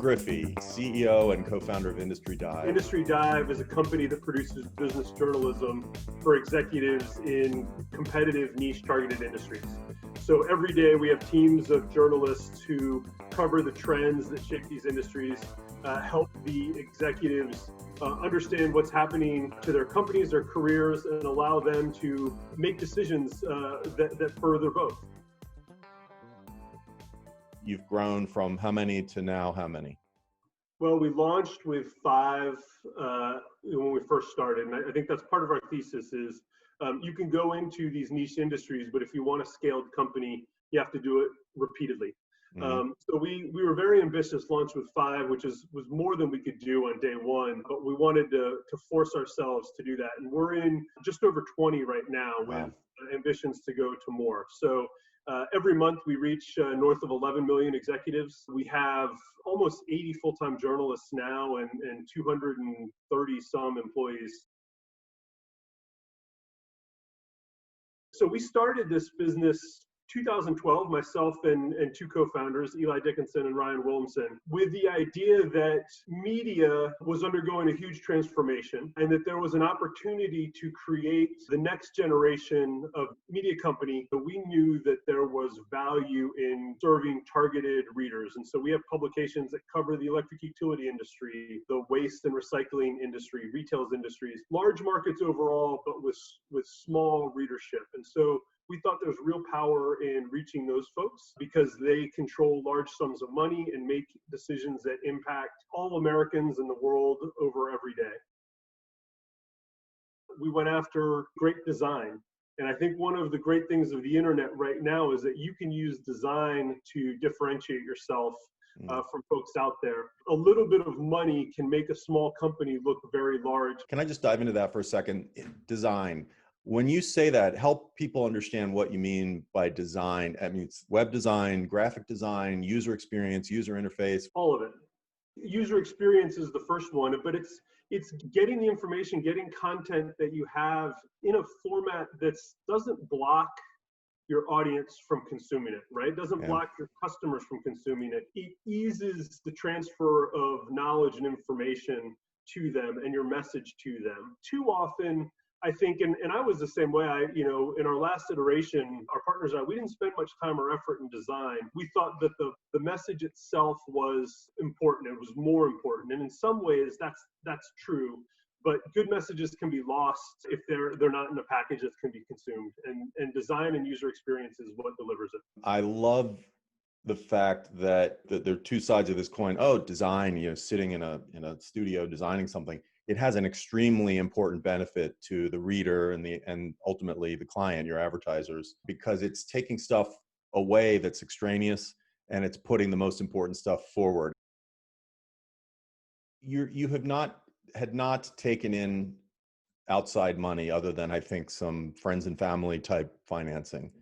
Griffey, CEO and co-founder of Industry Dive. Industry Dive is a company that produces business journalism for executives in competitive niche targeted industries. So every day we have teams of journalists who cover the trends that shape these industries, help the executives understand what's happening to their companies, their careers, and allow them to make decisions that further both. You've grown from how many to now how many? Well, we launched with 5 when we first started, and I think that's part of our thesis is you can go into these niche industries, but if you want a scaled company, you have to do it repeatedly. So we were very ambitious, launched with 5, which was more than we could do on day one, but we wanted to force ourselves to do that. And we're in just over 20 right now with ambitions to go to more. So every month we reach north of 11 million executives. We have almost 80 full-time journalists now and 230 some employees. So we started this business 2012, myself and 2 co-founders, Eli Dickinson and Ryan Williamson, with the idea that media was undergoing a huge transformation and that there was an opportunity to create the next generation of media company. But we knew that there was value in serving targeted readers. And so we have publications that cover the electric utility industry, the waste and recycling industry, retail industries, large markets overall, but with small readership. And so we thought there was real power in reaching those folks because they control large sums of money and make decisions that impact all Americans in the world over every day. We went after great design. And I think one of the great things of the internet right now is that you can use design to differentiate yourself from folks out there. A little bit of money can make a small company look very large. Can I just dive into that for a second? Design. When you say that, help people understand what you mean by design. I mean, it's web design, graphic design, user experience, user interface. All of it. User experience is the first one, but it's getting the information, getting content that you have in a format that doesn't block your audience from consuming it, right? It doesn't block your customers from consuming it. It eases the transfer of knowledge and information to them and your message to them. Too often, I think, and I was the same way, in our last iteration, our partners and I, we didn't spend much time or effort in design. We thought that the message itself was important. It was more important. And in some ways, that's true. But good messages can be lost if they're not in a package that can be consumed. And design and user experience is what delivers it. I love the fact that there are 2 sides of this coin. Oh, design, sitting in a studio designing something. It has an extremely important benefit to the reader and ultimately the client, your advertisers, because it's taking stuff away that's extraneous and it's putting the most important stuff forward. You had not taken in outside money other than, I think, some friends and family type financing.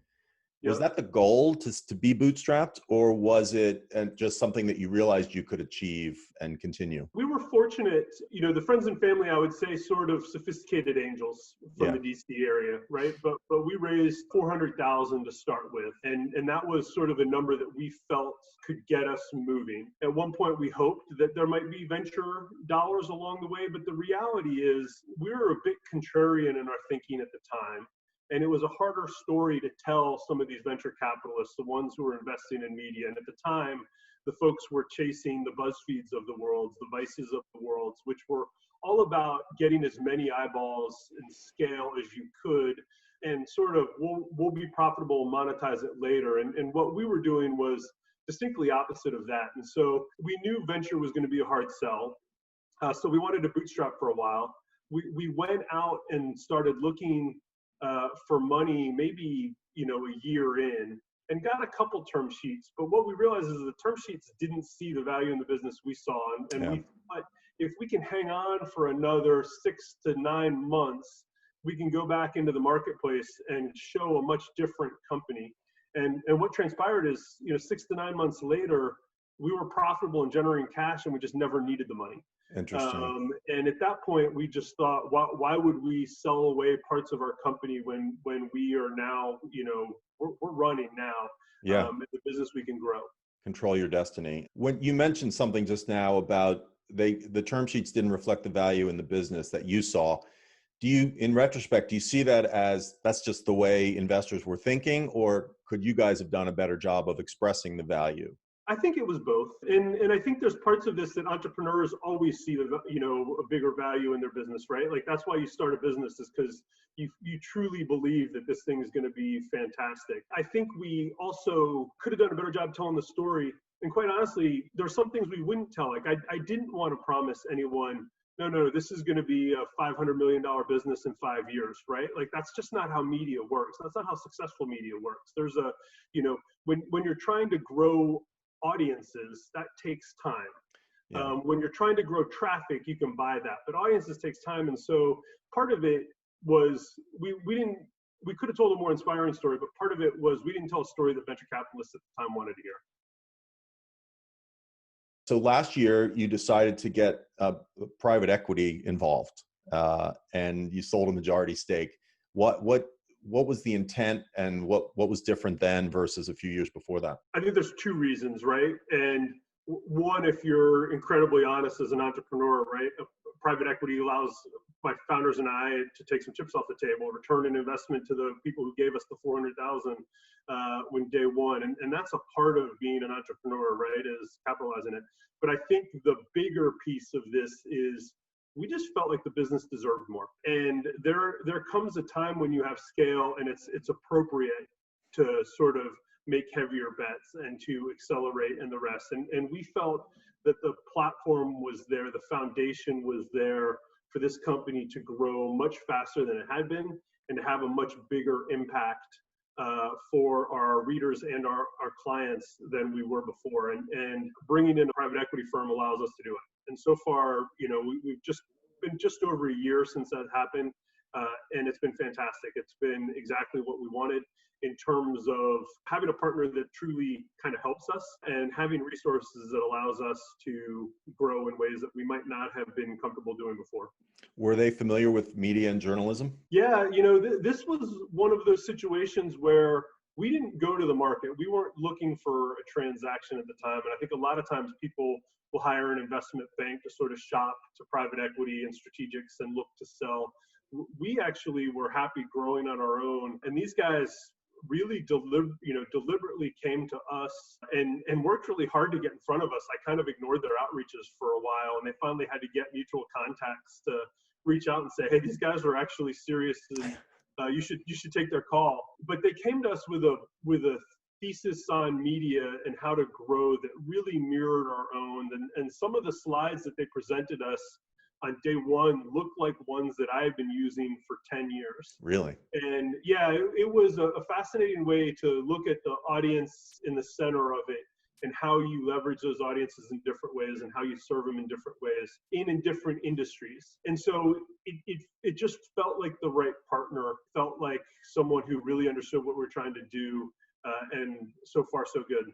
Was that the goal to be bootstrapped, or was it just something that you realized you could achieve and continue? We were fortunate, the friends and family, I would say, sort of sophisticated angels from the DC area, right? But we raised $400,000 to start with, and that was sort of a number that we felt could get us moving. At one point, we hoped that there might be venture dollars along the way, but the reality is we were a bit contrarian in our thinking at the time. And it was a harder story to tell some of these venture capitalists, the ones who were investing in media. And at the time, the folks were chasing the BuzzFeeds of the world, the Vices of the world, which were all about getting as many eyeballs and scale as you could, and sort of we'll be profitable and monetize it later. And what we were doing was distinctly opposite of that. And so we knew venture was going to be a hard sell. So we wanted to bootstrap for a while. We went out and started looking for money, maybe a year in, and got a couple term sheets. But what we realized is the term sheets didn't see the value in the business we saw, and we thought if we can hang on for another 6 to 9 months, we can go back into the marketplace and show a much different company. And what transpired is, 6 to 9 months later, we were profitable and generating cash, and we just never needed the money. Interesting. And at that point, we just thought, why would we sell away parts of our company when we are now, we're running now, Yeah. the business we can grow. Control your destiny. When you mentioned something just now about the term sheets didn't reflect the value in the business that you saw. Do you, in retrospect, do you see that as that's just the way investors were thinking, or could you guys have done a better job of expressing the value? I think it was both, and I think there's parts of this that entrepreneurs always see a bigger value in their business, right? Like that's why you start a business, is because you truly believe that this thing is going to be fantastic. I think we also could have done a better job telling the story, and quite honestly, there's some things we wouldn't tell. Like I didn't want to promise anyone, no, this is going to be a $500 million business in 5 years, right? Like that's just not how media works. That's not how successful media works. There's when you're trying to grow audiences, that takes time. Yeah. When you're trying to grow traffic, you can buy that, but audiences takes time. And so part of it was we could have told a more inspiring story, but part of it was we didn't tell a story that venture capitalists at the time wanted to hear. So last year you decided to get private equity involved, and you sold a majority stake. What was the intent, and what was different then versus a few years before that? I think there's two reasons, right? And one, if you're incredibly honest as an entrepreneur, right, private equity allows my founders and I to take some chips off the table, return an investment to the people who gave us the 400,000 when day one, and that's a part of being an entrepreneur, right? Is capitalizing it. But I think the bigger piece of this is we just felt like the business deserved more. And there comes a time when you have scale and it's appropriate to sort of make heavier bets and to accelerate and the rest. And we felt that the platform was there, the foundation was there for this company to grow much faster than it had been and to have a much bigger impact for our readers and our clients than we were before. And bringing in a private equity firm allows us to do it. And so far, we've just been just over a year since that happened, and it's been fantastic. It's been exactly what we wanted in terms of having a partner that truly kind of helps us and having resources that allows us to grow in ways that we might not have been comfortable doing before. Were they familiar with media and journalism? Yeah, this was one of those situations where we didn't go to the market. We weren't looking for a transaction at the time. And I think a lot of times people will hire an investment bank to sort of shop to private equity and strategics and look to sell. We actually were happy growing on our own. And these guys really deliberately came to us and worked really hard to get in front of us. I kind of ignored their outreaches for a while, and they finally had to get mutual contacts to reach out and say, hey, these guys are actually serious, and you should take their call. But they came to us with a thesis on media and how to grow that really mirrored our own. And some of the slides that they presented us on day one looked like ones that I had been using for 10 years. Really? And yeah, it was a fascinating way to look at the audience in the center of it and how you leverage those audiences in different ways and how you serve them in different ways in different industries. And so it just felt like the right partner, felt like someone who really understood what we're trying to do. And so far, so good.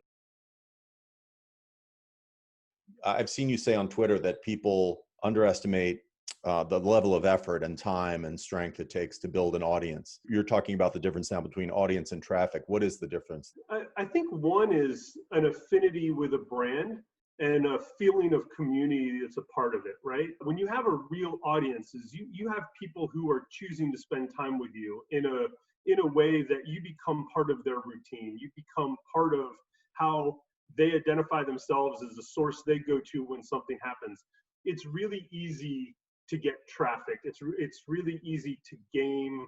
I've seen you say on Twitter that people underestimate the level of effort and time and strength it takes to build an audience. You're talking about the difference now between audience and traffic. What is the difference? I think one is an affinity with a brand and a feeling of community that's a part of it, right? When you have a real audience, you have people who are choosing to spend time with you in a way that you become part of their routine. You become part of how they identify themselves as the source they go to when something happens. It's really easy to get traffic. It's really easy to game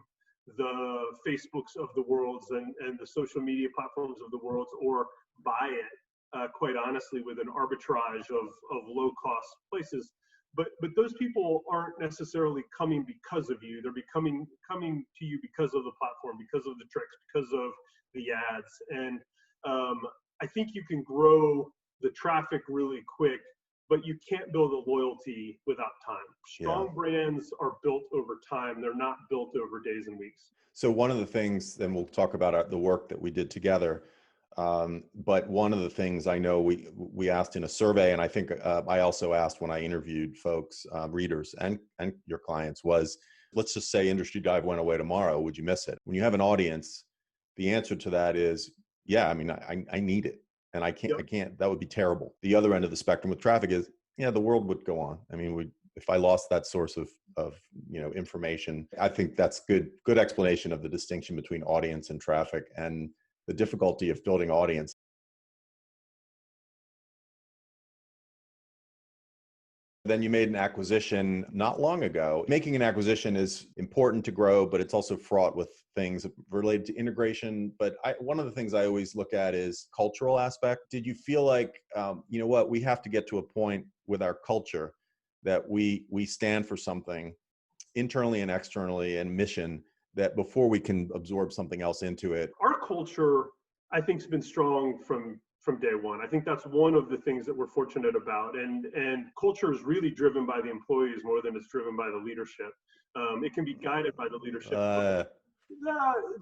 the Facebooks of the worlds and the social media platforms of the worlds, or buy it, quite honestly, with an arbitrage of low cost places. But those people aren't necessarily coming because of you. They're coming to you because of the platform, because of the tricks, because of the ads. And I think you can grow the traffic really quick, but you can't build a loyalty without time. Strong brands are built over time. They're not built over days and weeks. So one of the things, then we'll talk about the work that we did together. But one of the things I know we asked in a survey, and I think I also asked when I interviewed folks, readers and your clients, was, let's just say Industry Dive went away tomorrow, would you miss it? When you have an audience, the answer to that is, yeah, I mean, I need it, and I can't, that would be terrible. The other end of the spectrum with traffic is, yeah, the world would go on. I mean, if I lost that source of information, I think that's good explanation of the distinction between audience and traffic, and the difficulty of building audience. Then you made an acquisition not long ago. Making an acquisition is important to grow, but it's also fraught with things related to integration. But one of the things I always look at is cultural aspect. Did you feel like, you know what, we have to get to a point with our culture that we stand for something internally and externally and mission, that before we can absorb something else into it? Our culture, I think, has been strong from day one. I think that's one of the things that we're fortunate about, and culture is really driven by the employees more than it's driven by the leadership. It can be guided by the leadership, but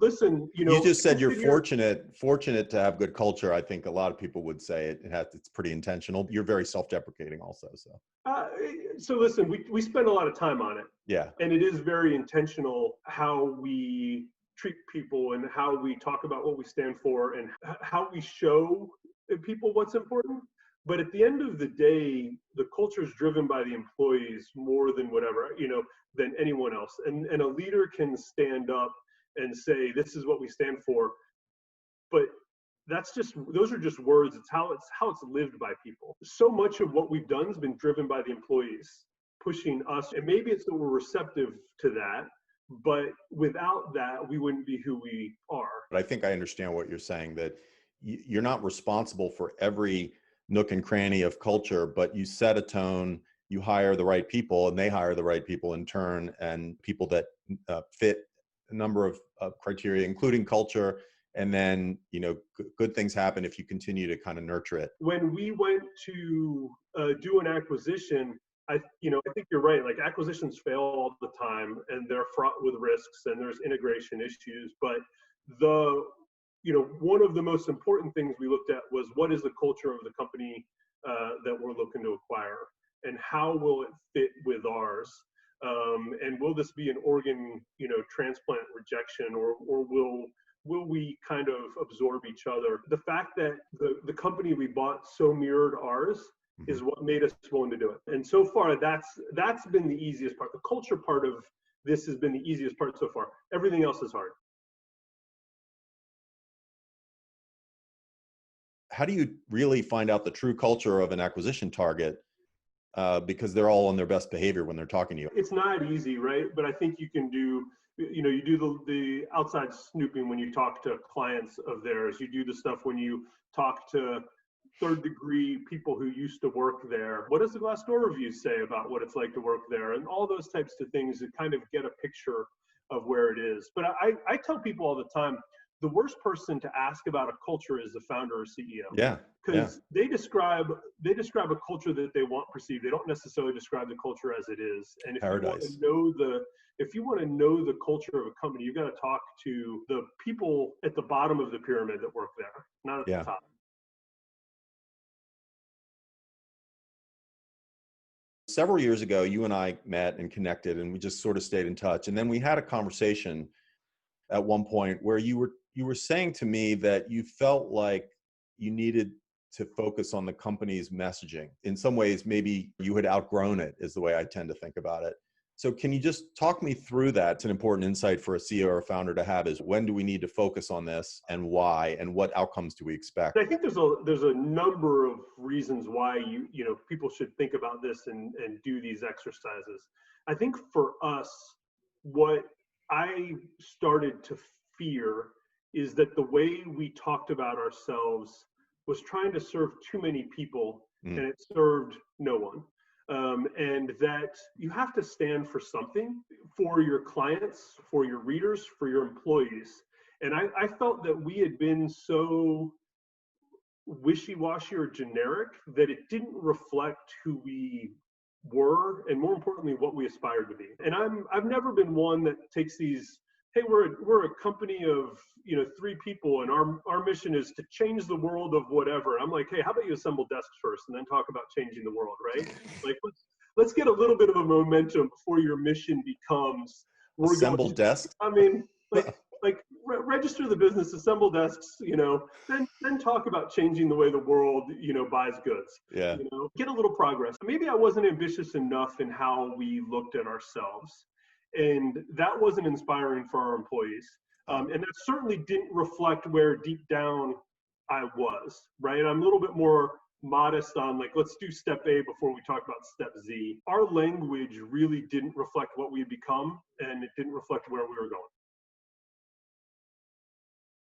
listen, You just said you're here. fortunate to have good culture. I think a lot of people would say it's pretty intentional. You're very self-deprecating also. So listen, we spend a lot of time on it. Yeah. And it is very intentional how we treat people and how we talk about what we stand for and how we show people what's important. But at the end of the day, the culture is driven by the employees more than whatever, than anyone else. And a leader can stand up and say, this is what we stand for. But those are just words. It's how it's lived by people. So much of what we've done has been driven by the employees pushing us, and maybe it's that we're receptive to that, but without that we wouldn't be who we are. But I think I understand what you're saying, that you're not responsible for every nook and cranny of culture, but you set a tone, you hire the right people, and they hire the right people in turn, and people that fit a number of criteria, including culture. And then, good things happen if you continue to kind of nurture it. When we went to do an acquisition, I think you're right. Like, acquisitions fail all the time, and they're fraught with risks, and there's integration issues. But one of the most important things we looked at was, what is the culture of the company that we're looking to acquire, and how will it fit with ours? And will this be an organ, transplant rejection, or will we kind of absorb each other? The fact that the company we bought so mirrored ours is what made us willing to do it. And so far, that's been the easiest part. The culture part of this has been the easiest part so far. Everything else is hard. How do you really find out the true culture of an acquisition target? Because they're all on their best behavior when they're talking to you. It's not easy, right? But I think you can do, you do the outside snooping when you talk to clients of theirs. You do the stuff when you talk to third degree people who used to work there. What does the Glassdoor review say about what it's like to work there? And all those types of things to kind of get a picture of where it is. But I tell people all the time, the worst person to ask about a culture is the founder or CEO. Yeah. Because they describe a culture that they want perceived. They don't necessarily describe the culture as it is. And if you want to know the culture of a company, you've got to talk to the people at the bottom of the pyramid that work there, not at the top. Several years ago, you and I met and connected, and we just sort of stayed in touch. And then we had a conversation at one point where you were saying to me that you felt like you needed to focus on the company's messaging. In some ways, maybe you had outgrown it, is the way I tend to think about it. So can you just talk me through that? It's an important insight for a CEO or a founder to have, is when do we need to focus on this, and why, and what outcomes do we expect? I think there's a number of reasons why people should think about this and do these exercises. I think for us, what I started to fear is that the way we talked about ourselves was trying to serve too many people, and it served no one. And that you have to stand for something, for your clients, for your readers, for your employees. And I felt that we had been so wishy-washy or generic that it didn't reflect who we were, and more importantly, what we aspired to be. And I've never been one that takes these hey, we're a company of, 3 people, and our mission is to change the world of whatever. I'm like, hey, how about you assemble desks first and then talk about changing the world, right? Like, let's get a little bit of a momentum before your mission becomes we're going Assemble to, desk. I mean, register the business, assemble desks, then talk about changing the way the world, buys goods. Yeah. Get a little progress. Maybe I wasn't ambitious enough in how we looked at ourselves, and that wasn't inspiring for our employees. And that certainly didn't reflect where deep down I was, right? I'm a little bit more modest on, like, let's do step A before we talk about step Z. Our language really didn't reflect what we had become, and it didn't reflect where we were going.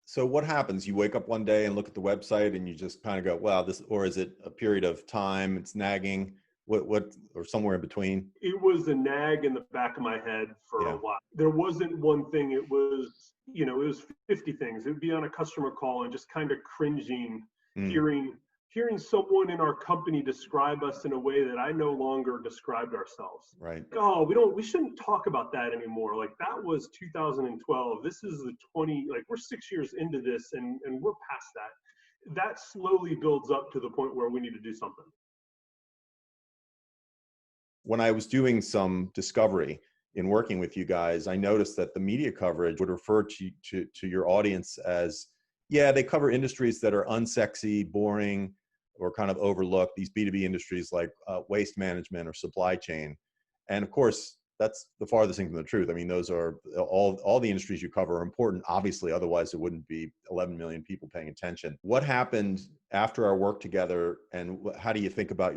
So what happens? You wake up one day and look at the website and you just kind of go, wow, this, or is it a period of time? It's nagging, or somewhere in between? It was a nag in the back of my head for a while. There wasn't one thing. It was, it was 50 things. It would be on a customer call and just kind of cringing, hearing someone in our company describe us in a way that I no longer described ourselves. Right. Oh, we shouldn't talk about that anymore. Like, that was 2012. This is we're 6 years into this, and we're past that. That slowly builds up to the point where we need to do something. When I was doing some discovery in working with you guys, I noticed that the media coverage would refer to your audience as, yeah, they cover industries that are unsexy, boring, or kind of overlooked, these B2B industries like waste management or supply chain. And of course, that's the farthest thing from the truth. I mean, those are all the industries you cover are important, obviously, otherwise it wouldn't be 11 million people paying attention. What happened after our work together, and how do you think about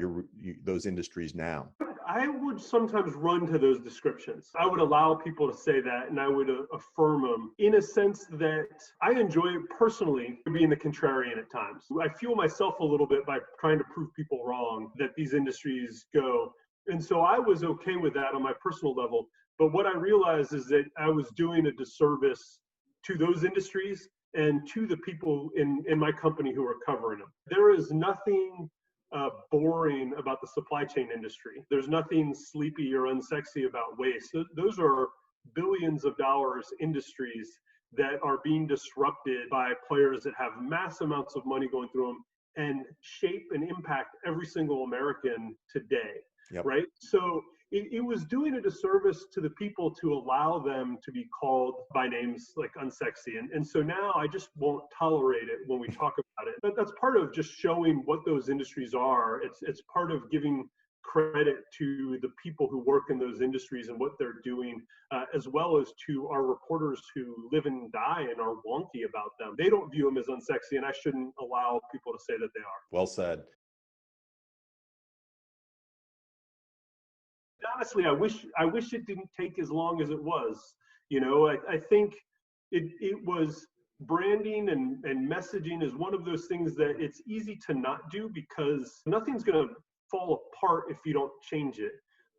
those industries now? I would sometimes run to those descriptions. I would allow people to say that, and I would affirm them in a sense that I enjoy personally being the contrarian at times. I fuel myself a little bit by trying to prove people wrong that these industries go. And so I was okay with that on my personal level. But what I realized is that I was doing a disservice to those industries and to the people in my company who are covering them. There is nothing boring about the supply chain industry. There's nothing sleepy or unsexy about waste. Those are billions of dollars industries that are being disrupted by players that have mass amounts of money going through them and shape and impact every single American today. Yep. Right? So it was doing a disservice to the people to allow them to be called by names like unsexy. And so now I just won't tolerate it when we talk about it. But that's part of just showing what those industries are. It's part of giving credit to the people who work in those industries and what they're doing, as well as to our reporters who live and die and are wonky about them. They don't view them as unsexy, and I shouldn't allow people to say that they are. Well said. Honestly, I wish it didn't take as long as it was. I think it was branding and messaging is one of those things that it's easy to not do because nothing's going to fall apart if you don't change it.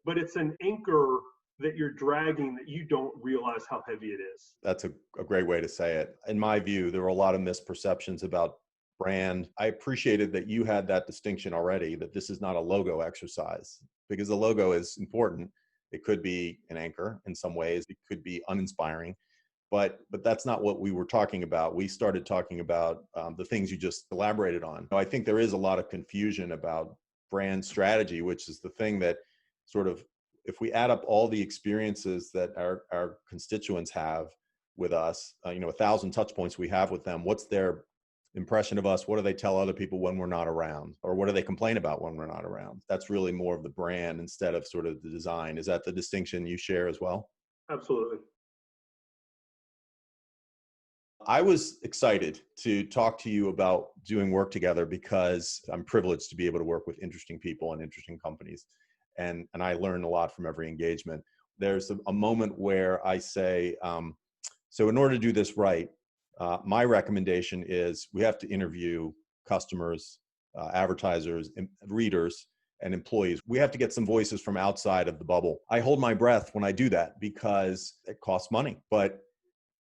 But it's an anchor that you're dragging that you don't realize how heavy it is. That's a great way to say it. In my view, there were a lot of misperceptions about brand. I appreciated that you had that distinction already, that this is not a logo exercise, because the logo is important. It could be an anchor in some ways. It could be uninspiring, but that's not what we were talking about. We started talking about the things you just elaborated on. I think there is a lot of confusion about brand strategy, which is the thing that sort of, if we add up all the experiences that our constituents have with us, 1,000 touch points we have with them, what's their impression of us? What do they tell other people when we're not around? Or what do they complain about when we're not around? That's really more of the brand instead of sort of the design. Is that the distinction you share as well? Absolutely. I was excited to talk to you about doing work together because I'm privileged to be able to work with interesting people and interesting companies. And I learn a lot from every engagement. There's a moment where I say, so in order to do this right, my recommendation is we have to interview customers, advertisers, readers, and employees. We have to get some voices from outside of the bubble. I hold my breath when I do that because it costs money. But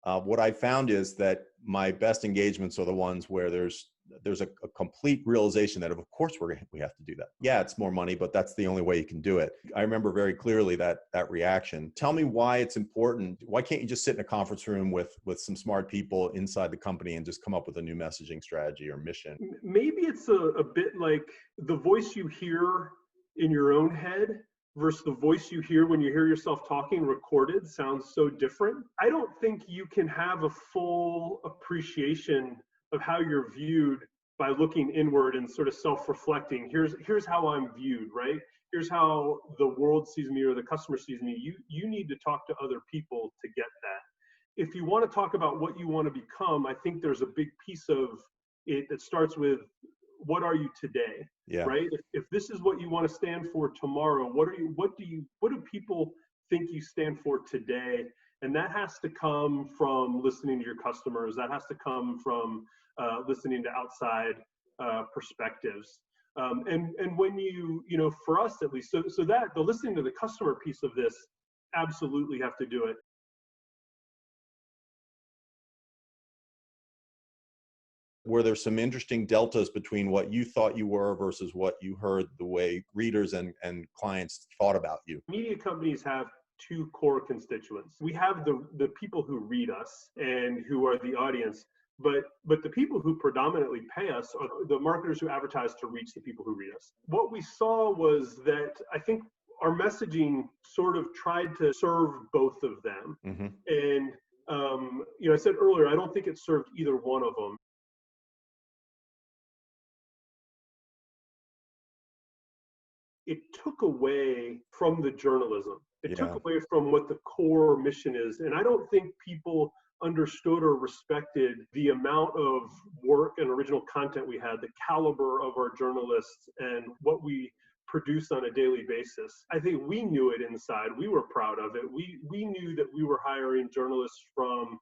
what I found is that my best engagements are the ones where there's there's a complete realization that of course we have to do that. Yeah, it's more money, but that's the only way you can do it. I remember very clearly that reaction. Tell me why it's important. Why can't you just sit in a conference room with some smart people inside the company and just come up with a new messaging strategy or mission? Maybe it's a bit like the voice you hear in your own head versus the voice you hear when you hear yourself talking recorded sounds so different. I don't think you can have a full appreciation of how you're viewed by looking inward and sort of self-reflecting. Here's how I'm viewed, right? Here's how the world sees me or the customer sees me. You need to talk to other people to get that. If you want to talk about what you want to become, I think there's a big piece of it that starts with what are you today? Yeah. Right? If this is what you want to stand for tomorrow, what do people think you stand for today? And that has to come from listening to your customers. That has to come from listening to outside perspectives. And when for us at least, so that the listening to the customer piece of this, absolutely have to do it. Were there some interesting deltas between what you thought you were versus what you heard the way readers and clients thought about you? Media companies have two core constituents. We have the people who read us and who are the audience, but the people who predominantly pay us are the marketers who advertise to reach the people who read us. What we saw was that I think our messaging sort of tried to serve both of them. Mm-hmm. And I said earlier, I don't think it served either one of them. It took away from the journalism. It took away from what the core mission is. And I don't think people understood or respected the amount of work and original content we had, the caliber of our journalists, and what we produced on a daily basis. I think we knew it inside. We were proud of it. We knew that we were hiring journalists from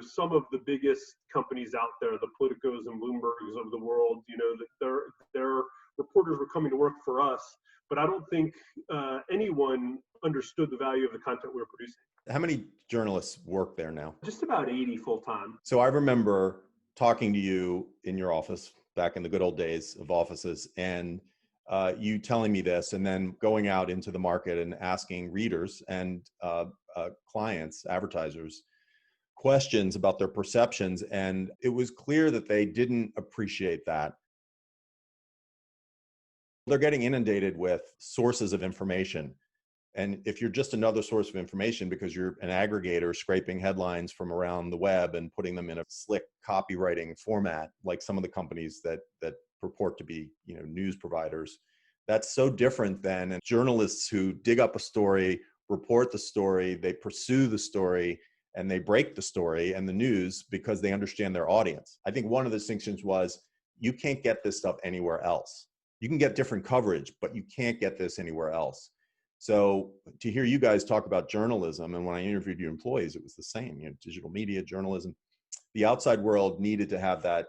some of the biggest companies out there, the Politicos and Bloombergs of the world. That their reporters were coming to work for us. But I don't think anyone understood the value of the content we were producing. How many journalists work there now? Just about 80 full-time. So I remember talking to you in your office back in the good old days of offices, and you telling me this, and then going out into the market and asking readers and clients, advertisers, questions about their perceptions. And it was clear that they didn't appreciate that. They're getting inundated with sources of information. And if you're just another source of information because you're an aggregator scraping headlines from around the web and putting them in a slick copywriting format, like some of the companies that purport to be, news providers, that's so different than journalists who dig up a story, report the story, they pursue the story, and they break the story and the news because they understand their audience. I think one of the distinctions was you can't get this stuff anywhere else. You can get different coverage, but you can't get this anywhere else. So to hear you guys talk about journalism, and when I interviewed your employees, it was the same, digital media, journalism, the outside world needed to have that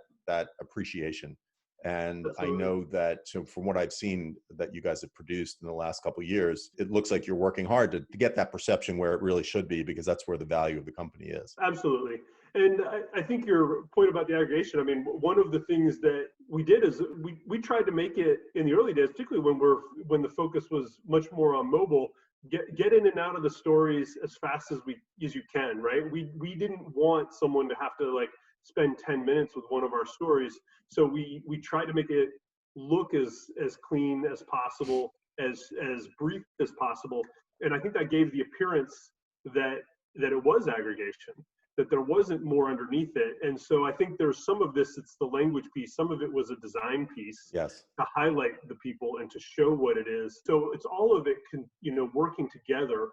appreciation. And absolutely. I know that, so from what I've seen that you guys have produced in the last couple of years, it looks like you're working hard to get that perception where it really should be, because that's where the value of the company is. Absolutely. And I think your point about the aggregation, I mean, one of the things that we did is we tried to make it in the early days, particularly when the focus was much more on mobile, get in and out of the stories as fast as you can, right? We didn't want someone to have to spend 10 minutes with one of our stories. So we tried to make it look as clean as possible, as brief as possible. And I think that gave the appearance that it was aggregation, that there wasn't more underneath it. And so I think there's some of this, it's the language piece, some of it was a design piece. Yes. To highlight the people and to show what it is. So it's all of it, working together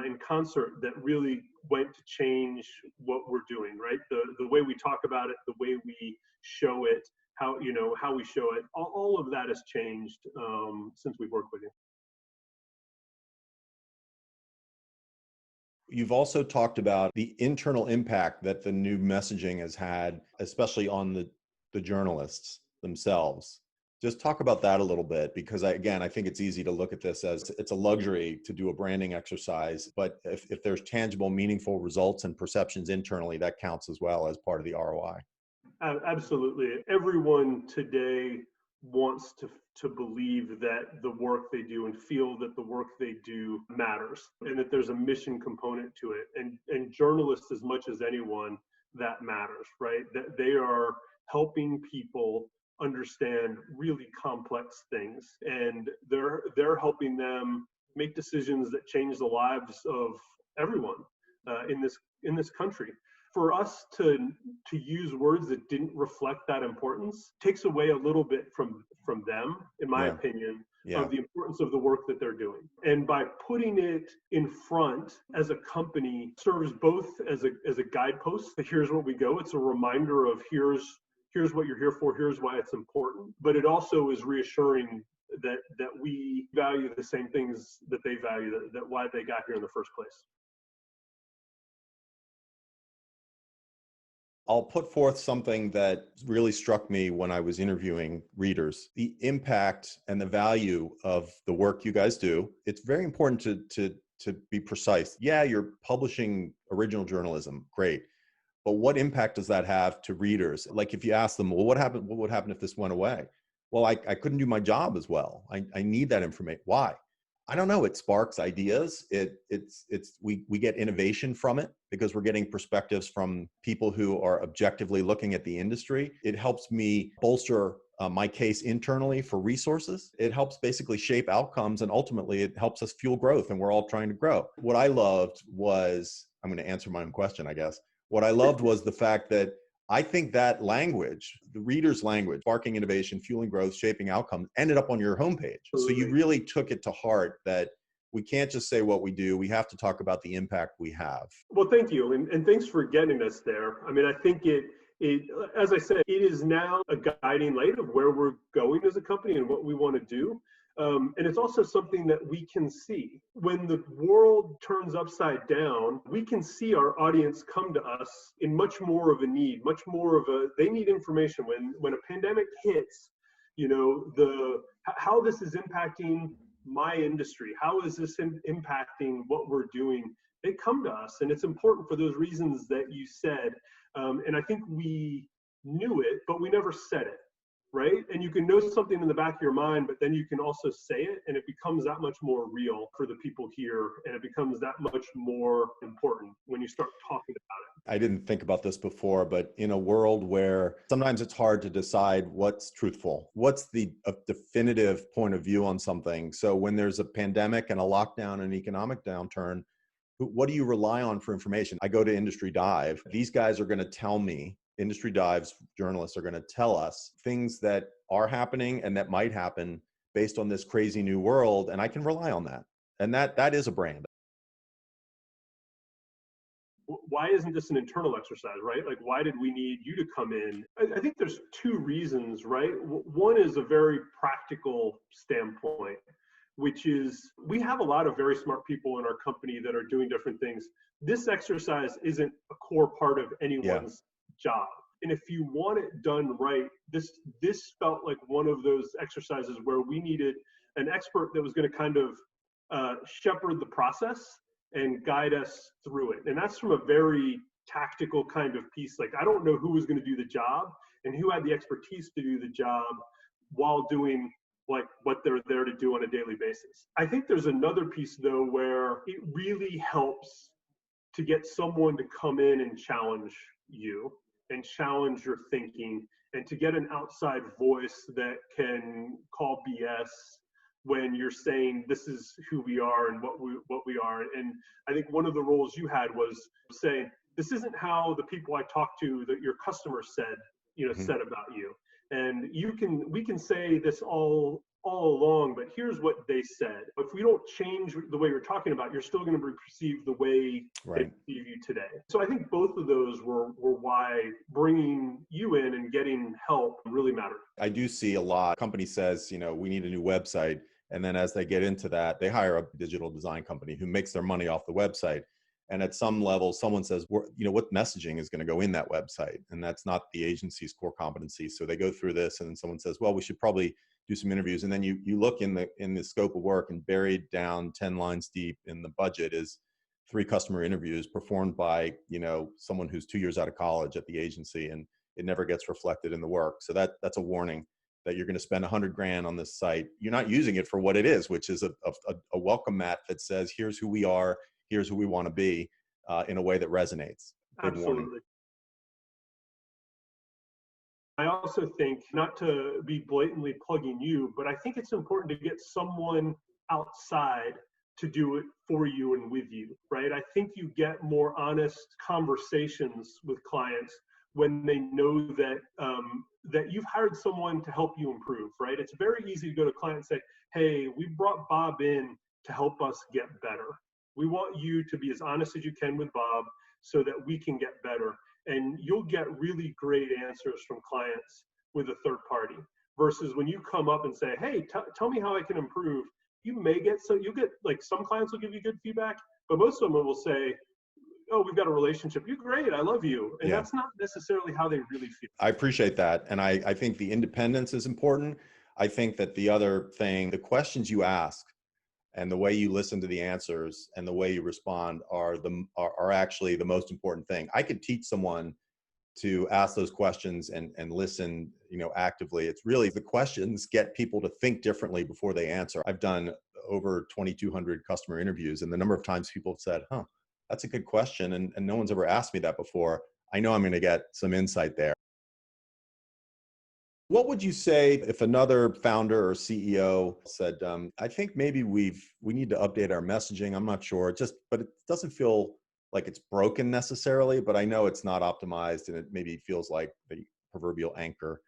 in concert that really went to change what we're doing, right? The way we talk about it, the way we show it, how we show it, all of that has changed since we've worked with you. You've also talked about the internal impact that the new messaging has had, especially on the journalists themselves. Just talk about that a little bit, because I think it's easy to look at this as it's a luxury to do a branding exercise, but if there's tangible, meaningful results and perceptions internally, that counts as well as part of the ROI. Absolutely. Everyone today wants to believe that the work they do and feel that the work they do matters and that there's a mission component to it. And journalists, as much as anyone, that matters, right? That they are helping people understand really complex things, and they're helping them make decisions that change the lives of everyone in this country. For us to use words that didn't reflect that importance takes away a little bit from them, in my Yeah. opinion, Yeah. of the importance of the work that they're doing. And by putting it in front as a company serves both as a guidepost. Here's where we go. It's a reminder of here's what you're here for. Here's why it's important. But it also is reassuring that we value the same things that they value, that why they got here in the first place. I'll put forth something that really struck me when I was interviewing readers. The impact and the value of the work you guys do. It's very important to be precise. Yeah, you're publishing original journalism, great. But what impact does that have to readers? Like if you ask them, well, what would happen if this went away? Well, I couldn't do my job as well. I need that information. Why? I don't know. It sparks ideas. We get innovation from it because we're getting perspectives from people who are objectively looking at the industry. It helps me bolster my case internally for resources. It helps basically shape outcomes, and ultimately it helps us fuel growth, and we're all trying to grow. What I loved was, I'm going to answer my own question, I guess. What I loved was the fact that I think that language, the reader's language, sparking innovation, fueling growth, shaping outcomes, ended up on your homepage. So you really took it to heart that we can't just say what we do. We have to talk about the impact we have. Well, thank you. And thanks for getting us there. I mean, I think as I said, it is now a guiding light of where we're going as a company and what we want to do. And it's also something that we can see. When the world turns upside down, we can see our audience come to us in much more of a need, much more of they need information. When a pandemic hits, how this is impacting my industry, how is this impacting what we're doing? They come to us, and it's important for those reasons that you said. And I think we knew it, but we never said it. Right? And you can know something in the back of your mind, but then you can also say it, and it becomes that much more real for the people here, and it becomes that much more important when you start talking about I didn't think about this before, but in a world where sometimes it's hard to decide what's truthful, what's the definitive point of view on something. So when there's a pandemic and a lockdown and an economic downturn, what do you rely on for information? I go to Industry Dive. These guys are going to tell me, Industry Dive's journalists are going to tell us things that are happening and that might happen based on this crazy new world. And I can rely on that. And that is a brand. Why isn't this an internal exercise, right? Like, why did we need you to come in? I think there's two reasons, right? One is a very practical standpoint, which is we have a lot of very smart people in our company that are doing different things. This exercise isn't a core part of anyone's job. And if you want it done right, this felt like one of those exercises where we needed an expert that was going to kind of shepherd the process and guide us through it. And that's from a very tactical kind of piece. Like, I don't know who was going to do the job and who had the expertise to do the job while doing like what they're there to do on a daily basis. I think there's another piece though where it really helps to get someone to come in and challenge you and challenge your thinking, and to get an outside voice that can call BS when you're saying this is who we are and what we are. And I think one of the roles you had was saying this isn't how the people I talked to that your customers said said about you. And we can say this all along, but here's what they said. If we don't change the way you're talking about, you're still going to be perceived the way they perceive you today. So I think both of those were why bringing you in and getting help really mattered. I do see a lot. Company says, we need a new website. And then as they get into that, they hire a digital design company who makes their money off the website. And at some level, someone says, what messaging is going to go in that website? And that's not the agency's core competency. So they go through this, and then someone says, well, we should probably do some interviews. And then you look in the scope of work, and buried down 10 lines deep in the budget is 3 customer interviews performed by, someone who's 2 years out of college at the agency. And it never gets reflected in the work. So that's a warning that you're going to spend 100 grand on this site. You're not using it for what it is, which is a welcome mat that says, here's who we are, here's who we want to be, in a way that resonates. Big warning. Absolutely. I also think, not to be blatantly plugging you, but I think it's important to get someone outside to do it for you and with you, right? I think you get more honest conversations with clients when they know that that you've hired someone to help you improve, right? It's very easy to go to a client and say, hey, we brought Bob in to help us get better. We want you to be as honest as you can with Bob so that we can get better. And you'll get really great answers from clients with a third party versus when you come up and say, hey, tell me how I can improve. You may get, so you'll get, like, some clients will give you good feedback, but most of them will say, oh, we've got a relationship. You're great. I love you. And that's not necessarily how they really feel. I appreciate that. And I think the independence is important. I think that the other thing, the questions you ask and the way you listen to the answers and the way you respond are actually the most important thing. I could teach someone to ask those questions and listen, actively. It's really the questions get people to think differently before they answer. I've done over 2,200 customer interviews, and the number of times people have said, that's a good question. And no one's ever asked me that before. I know I'm going to get some insight there. What would you say if another founder or CEO said, I think maybe we need to update our messaging. I'm not sure, but it doesn't feel like it's broken necessarily, but I know it's not optimized and it maybe feels like the proverbial anchor.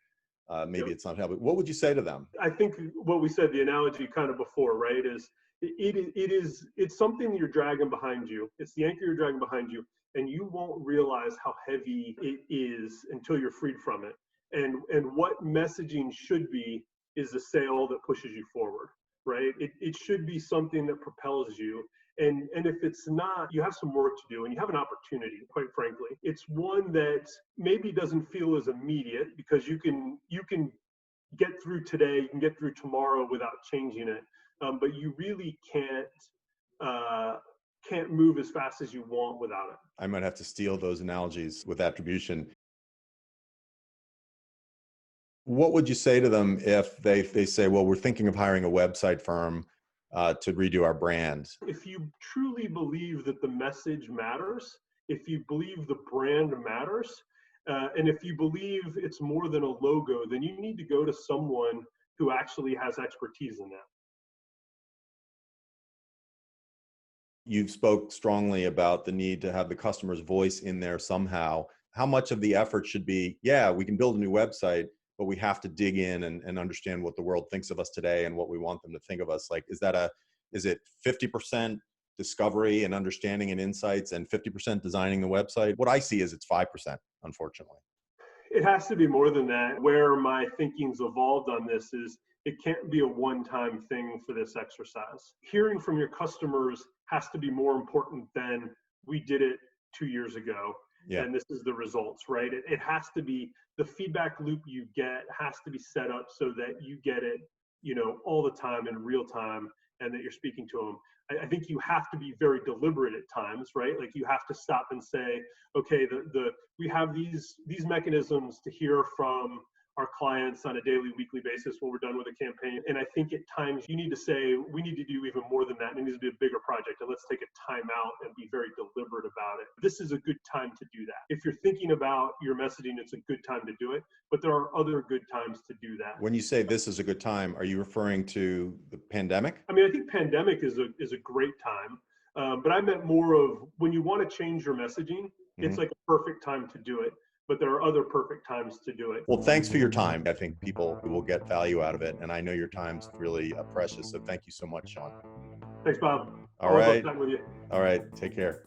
Maybe it's not helping. What would you say to them? I think what we said, the analogy kind of before, right, is it's something you're dragging behind you. It's the anchor you're dragging behind you, and you won't realize how heavy it is until you're freed from it. And what messaging should be is a sail that pushes you forward, right? It should be something that propels you. And if it's not, you have some work to do and you have an opportunity, quite frankly. It's one that maybe doesn't feel as immediate because you can get through today, you can get through tomorrow without changing it. But you really can't move as fast as you want without it. I might have to steal those analogies with attribution. What would you say to them if they say, well, we're thinking of hiring a website firm to redo our brand? If you truly believe that the message matters, if you believe the brand matters, and if you believe it's more than a logo, then you need to go to someone who actually has expertise in that. You've spoke strongly about the need to have the customer's voice in there somehow. How much of the effort should be, we can build a new website, but we have to dig in and understand what the world thinks of us today and what we want them to think of us? Like, is it 50% discovery and understanding and insights and 50% designing the website? What I see is it's 5%, unfortunately. It has to be more than that. Where my thinking's evolved on this is it can't be a one-time thing for this exercise. Hearing from your customers has to be more important than we did it 2 years ago. And this is the results, right? It has to be, the feedback loop you get has to be set up so that you get it, all the time in real time, and that you're speaking to them. I think you have to be very deliberate at times, right? Like you have to stop and say, okay, we have these mechanisms to hear from our clients on a daily, weekly basis when we're done with a campaign. And I think at times you need to say, we need to do even more than that. And it needs to be a bigger project. And let's take a time out and be very deliberate about it. This is a good time to do that. If you're thinking about your messaging, it's a good time to do it. But there are other good times to do that. When you say this is a good time, are you referring to the pandemic? I mean, I think pandemic is a great time. But I meant more of when you want to change your messaging, it's like a perfect time to do it. But there are other perfect times to do it. Well, thanks for your time. I think people will get value out of it. And I know your time's really precious. So thank you so much, Sean. Thanks, Bob. All right. Always love talking with you. All right. Take care.